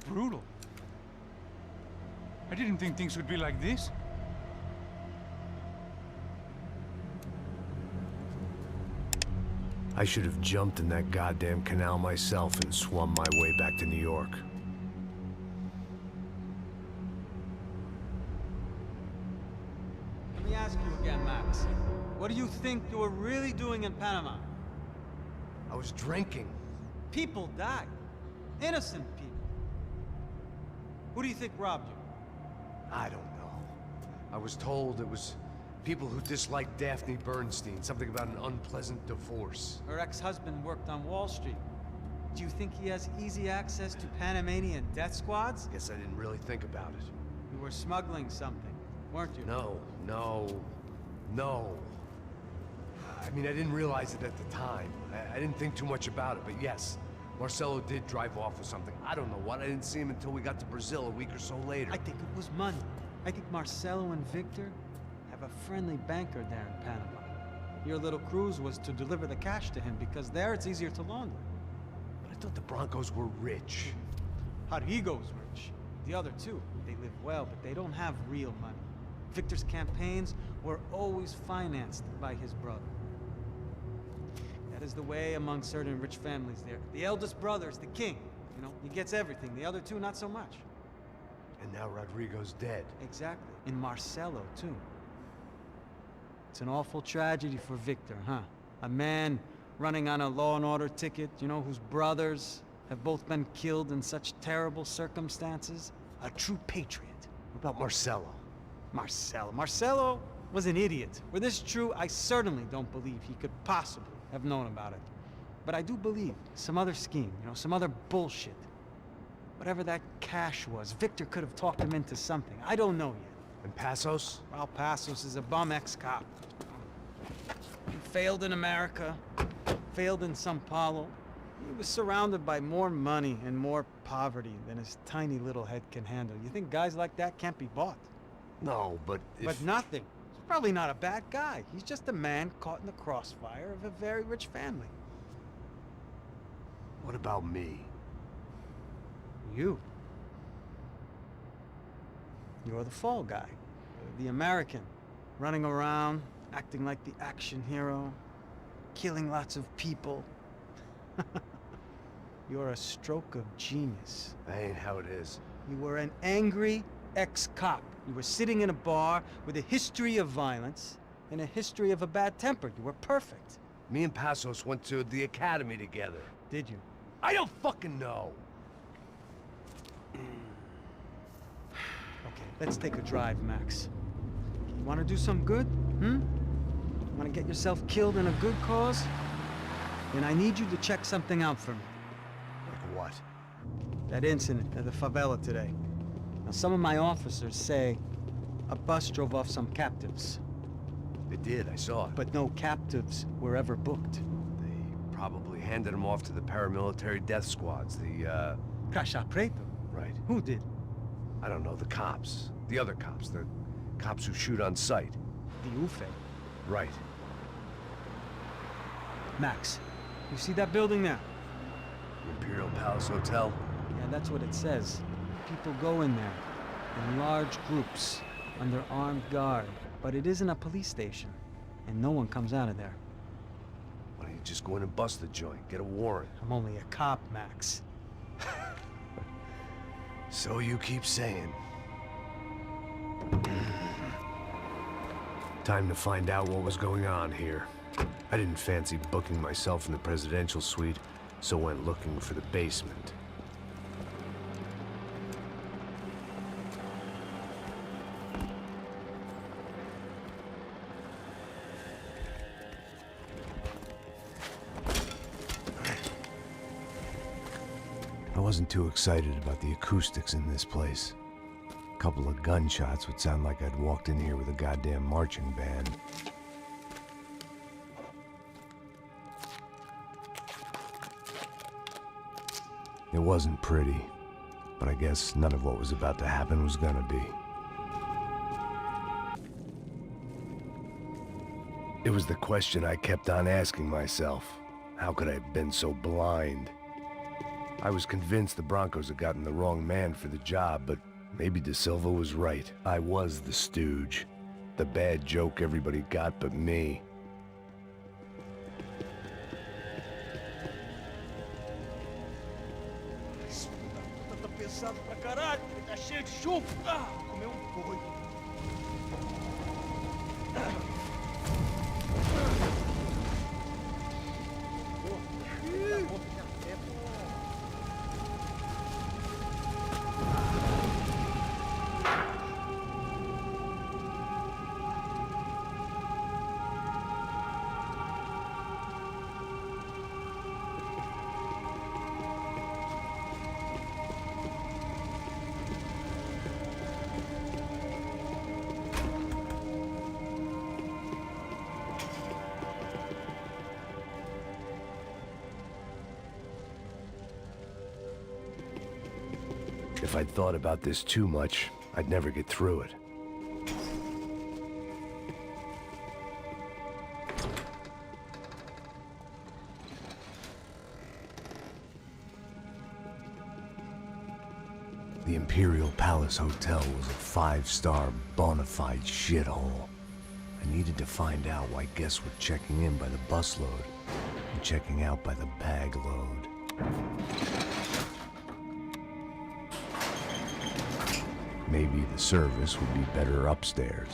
brutal. I didn't think things would be like this. I should have jumped in that goddamn canal myself and swum my way back to New York. Let me ask you again, Max. What do you think you were really doing in Panama? I was drinking. People died. Innocent people. Who do you think robbed you? I don't know. I was told it was people who disliked Daphne Bernstein, something about an unpleasant divorce. Her ex-husband worked on Wall Street. Do you think he has easy access to Panamanian death squads? Guess I didn't really think about it. You were smuggling something, weren't you? No. I mean, I didn't realize it at the time. I didn't think too much about it, but yes, Marcelo did drive off with something. I don't know what. I didn't see him until we got to Brazil a week or so later. I think it was money. I think Marcelo and Victor have a friendly banker there in Panama. Your little cruise was to deliver the cash to him because there it's easier to launder. But I thought the Broncos were rich. Rodrigo's rich. The other two, they live well, but they don't have real money. Victor's campaigns were always financed by his brother. That is the way among certain rich families there. The eldest brother is the king. You know, he gets everything. The other two, not so much. And now Rodrigo's dead. Exactly. And Marcelo, too. It's an awful tragedy for Victor, huh? A man running on a law and order ticket, you know, whose brothers have both been killed in such terrible circumstances. A true patriot. What about Marcelo? Marcelo was an idiot. Were this true, I certainly don't believe he could possibly have known about it. But I do believe some other scheme, you know, some other bullshit. Whatever that cash was, Victor could have talked him into something. I don't know yet. And Passos? Well, Passos is a bum ex-cop. He failed in America, failed in Sao Paulo. He was surrounded by more money and more poverty than his tiny little head can handle. You think guys like that can't be bought? No, but if... But nothing. He's probably not a bad guy. He's just a man caught in the crossfire of a very rich family. What about me? You. You're the fall guy. The American. Running around, acting like the action hero. Killing lots of people. You're a stroke of genius. That ain't how it is. You were an angry ex-cop. You were sitting in a bar with a history of violence and a history of a bad temper. You were perfect. Me and Passos went to the academy together. Did you? I don't fucking know. Okay, let's take a drive, Max. You want to do some good? Want to get yourself killed in a good cause? Then I need you to check something out for me. Like what? That incident at the favela today. Now, some of my officers say a bus drove off some captives. They did, I saw it. But no captives were ever booked. They probably handed them off to the paramilitary death squads, the, Caixa Preto? Right. Who did? I don't know, the cops. The other cops, the cops who shoot on sight. The UFE. Right. Max, you see that building there? Imperial Palace Hotel? Yeah, that's what it says. People go in there, in large groups, under armed guard. But it isn't a police station, and no one comes out of there. Why don't you just go in and bust the joint, get a warrant? I'm only a cop, Max. So you keep saying. Time to find out what was going on here. I didn't fancy booking myself in the presidential suite, so went looking for the basement. I wasn't too excited about the acoustics in this place. A couple of gunshots would sound like I'd walked in here with a goddamn marching band. It wasn't pretty, but I guess none of what was about to happen was gonna be. It was the question I kept on asking myself. How could I have been so blind? I was convinced the Broncos had gotten the wrong man for the job, but maybe De Silva was right. I was the stooge. The bad joke everybody got but me. Esse filho da puta tá pesado pra caralho, ele tá cheio de chumbo. Ah, comeu um boi. If I'd thought about this too much, I'd never get through it. The Imperial Palace Hotel was a five-star, bona fide shithole. I needed to find out why guests were checking in by the busload and checking out by the bag load. Maybe the service would be better upstairs.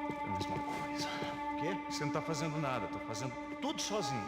É a mesma coisa. O quê? Você não tá fazendo nada, tô fazendo tudo sozinho.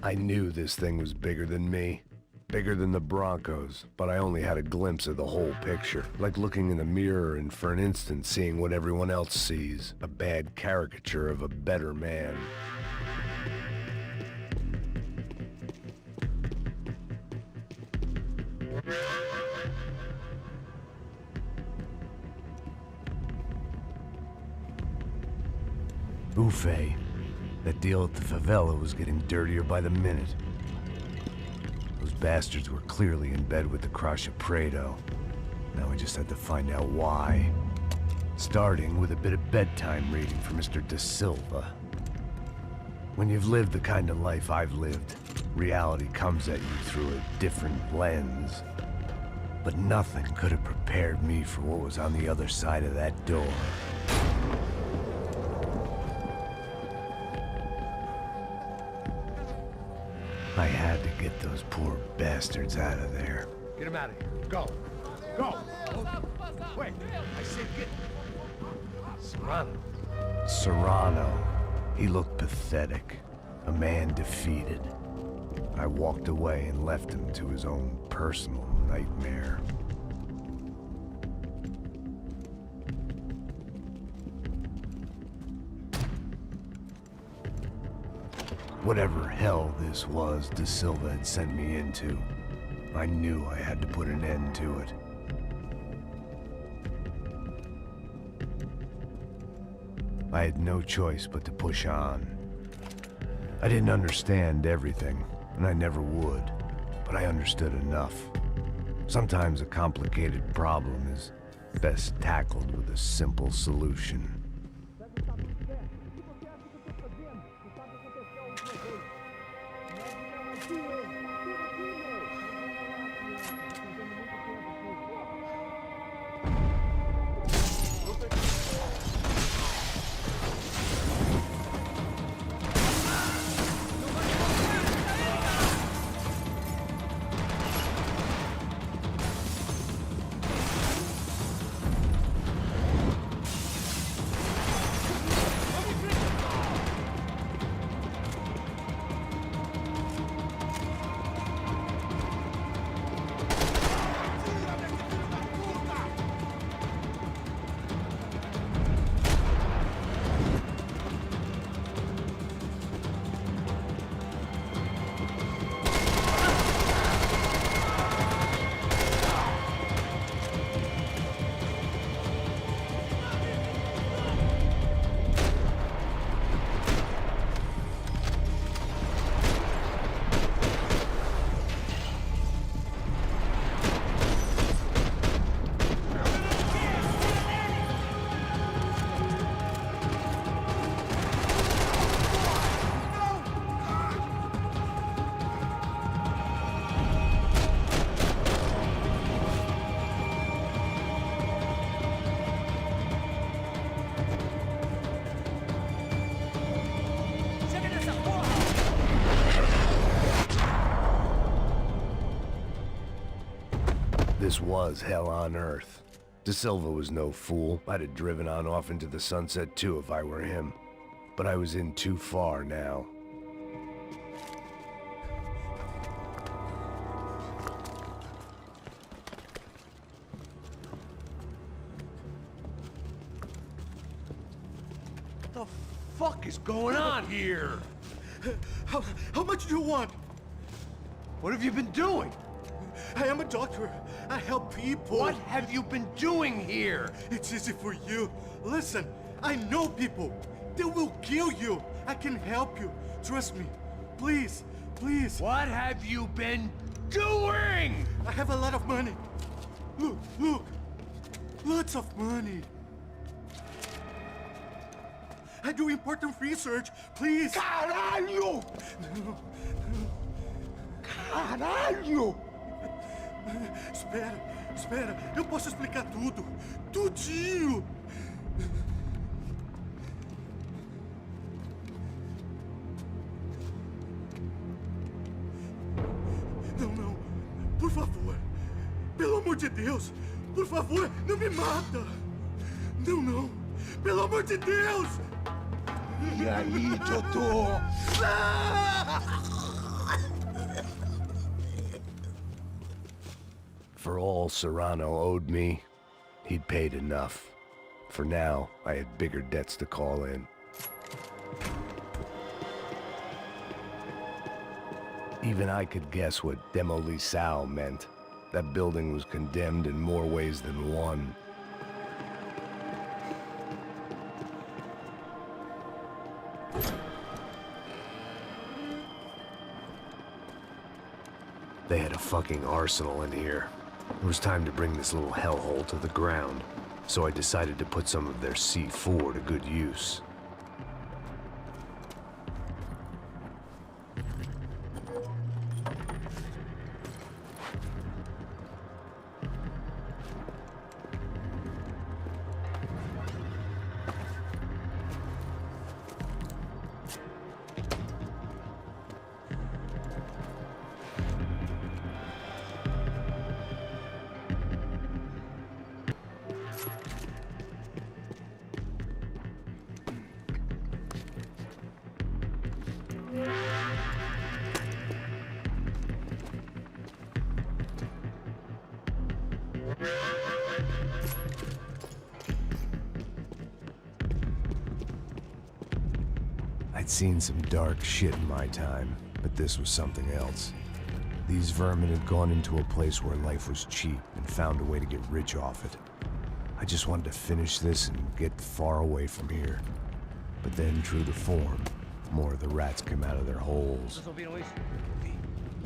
I knew this thing was bigger than me. bigger than the Broncos, but I only had a glimpse of the whole picture. Like looking in the mirror and for an instant seeing what everyone else sees. A bad caricature of a better man. Buffet. That deal at the favela was getting dirtier by the minute. Those bastards were clearly in bed with the Crusher Prado. Now we just had to find out why. Starting with a bit of bedtime reading for Mr. Da Silva. When you've lived the kind of life I've lived, reality comes at you through a different lens. But nothing could have prepared me for what was on the other side of that door. I had to get those poor bastards out of there. Get him out of here. Go. Go. Wait. I said get. Serrano. Serrano. He looked pathetic. A man defeated. I walked away and left him to his own personal nightmare. Whatever hell this was Da Silva had sent me into, I knew I had to put an end to it. I had no choice but to push on. I didn't understand everything, and I never would, but I understood enough. Sometimes a complicated problem is best tackled with a simple solution. This was hell on earth. Da Silva was no fool. I'd have driven on off into the sunset too if I were him. But I was in too far now. What the fuck is going on here? How much do you want? What have you been doing? I am a doctor. I help people. What have you been doing here? It's easy for you. Listen, I know people. They will kill you. I can help you. Trust me. Please, please. What have you been doing? I have a lot of money. Look, look. Lots of money. I do important research. Please. Caralho! Caralho! Espera, espera. Eu posso explicar tudo. Tudinho. Não, não. Por favor. Pelo amor de Deus. Por favor, não me mata. Não, não. Pelo amor de Deus. E aí, doutor? For all Serrano owed me, he'd paid enough. For now, I had bigger debts to call in. Even I could guess what demolição meant. That building was condemned in more ways than one. They had a fucking arsenal in here. It was time to bring this little hellhole to the ground, so I decided to put some of their C4 to good use. I'd seen some dark shit in my time, but this was something else. These vermin had gone into a place where life was cheap and found a way to get rich off it. I just wanted to finish this and get far away from here. But then, true to form, more of the rats came out of their holes. Vocês ouviram isso?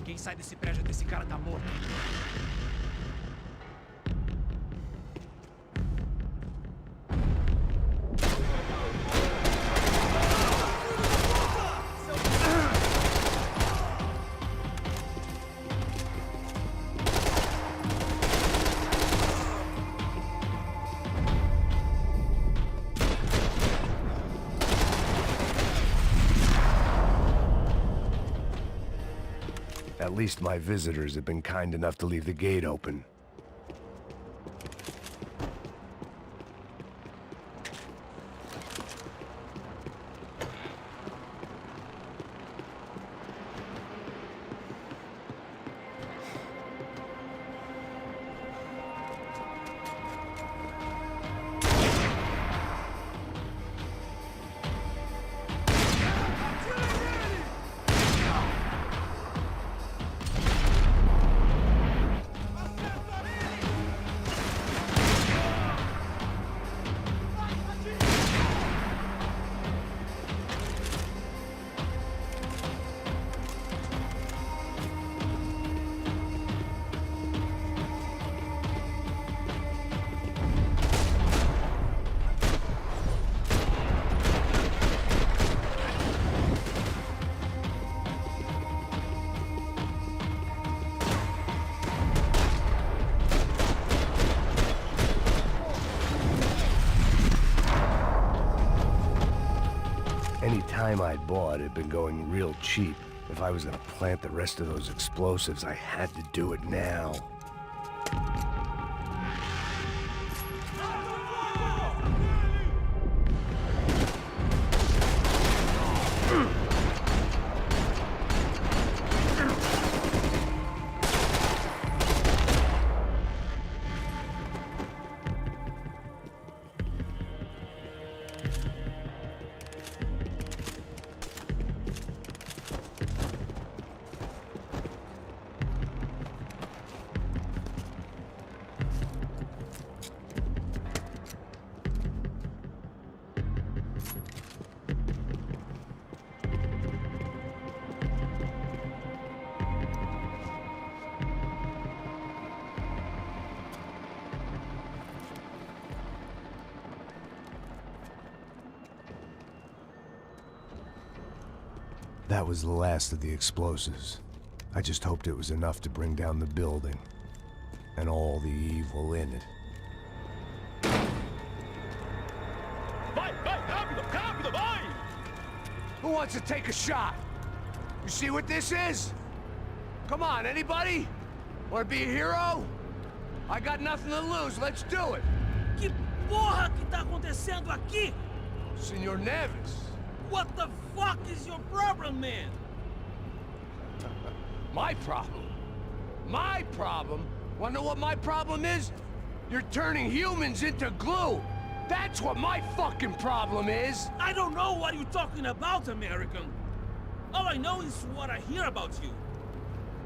Quem sai desse prédio desse cara tá morto. At least my visitors have been kind enough to leave the gate open. Any time I'd bought had been going real cheap. If I was gonna plant the rest of those explosives, I had to do it now. That was the last of the explosives. I just hoped it was enough to bring down the building. And all the evil in it. Vai, rápido, rápido, vai! Who wants to take a shot? You see what this is? Come on, anybody? Want to be a hero? I got nothing to lose, let's do it! Que porra que tá acontecendo aqui? Senor Neves. What the fuck is your problem, man? My problem? My problem Wanna know what my problem is? You're turning humans into glue. That's what my fucking problem is. I don't know what you're talking about, American. All I know is what I hear about you.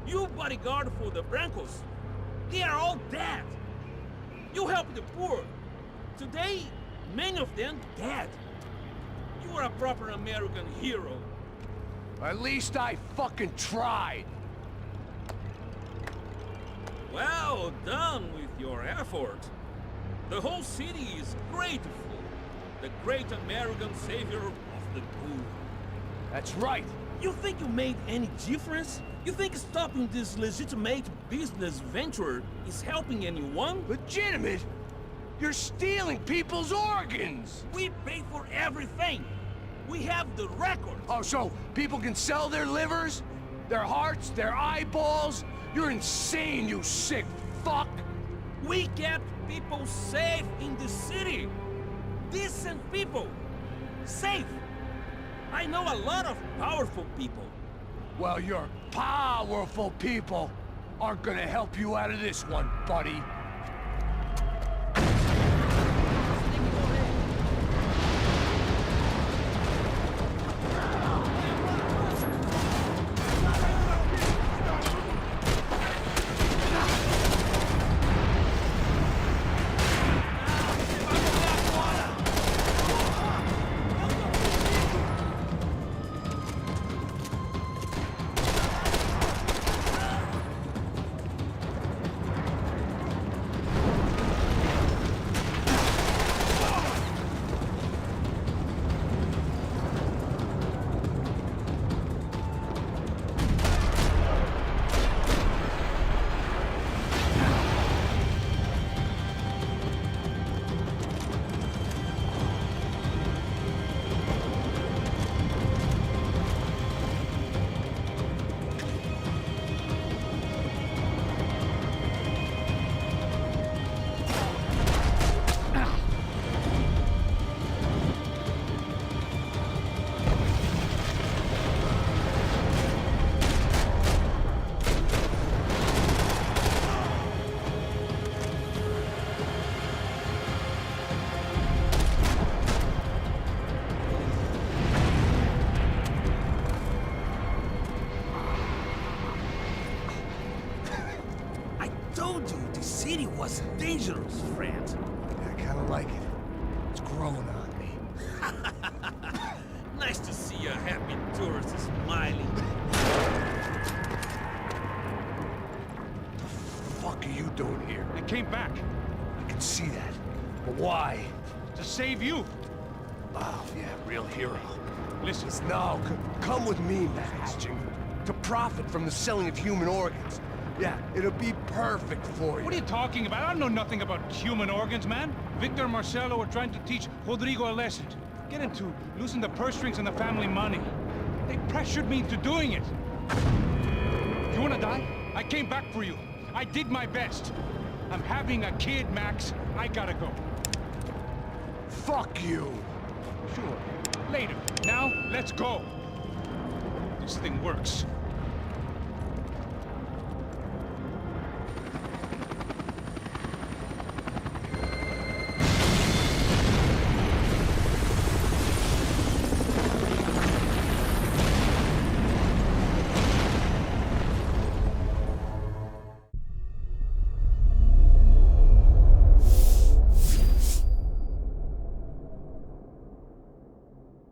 You bodyguard for the Brancos. They are all dead. You help the poor. Today, many of them dead. You are a proper American hero. At least I fucking tried. Well done with your effort. The whole city is grateful. The great American savior of the poor. That's right. You think you made any difference? You think stopping this legitimate business venture is helping anyone? Legitimate? You're stealing people's organs! We pay for everything. We have the record. Oh, so people can sell their livers? Their hearts? Their eyeballs? You're insane, you sick fuck! We kept people safe in the city. Decent people. Safe. I know a lot of powerful people. Well, your powerful people aren't gonna help you out of this one, buddy. Told you the city was dangerous, friend. I kinda like it. It's growing on me. Nice to see a happy tourist smiling. What the fuck are you doing here? I came back I can see that. But why? to save you. Wow, yeah, real hero. Listen, No, come with me, Max. To profit from the selling of human organs. Yeah, it'll be perfect for you. what are you talking about? I know nothing about human organs, man. Victor and Marcelo were trying to teach Rodrigo a lesson. Get him to loosen the purse strings and the family money. They pressured me into doing it. You wanna die? I came back for you. I did my best. I'm having a kid, Max. I gotta go. Fuck you. Sure. Later. Now, let's go. This thing works.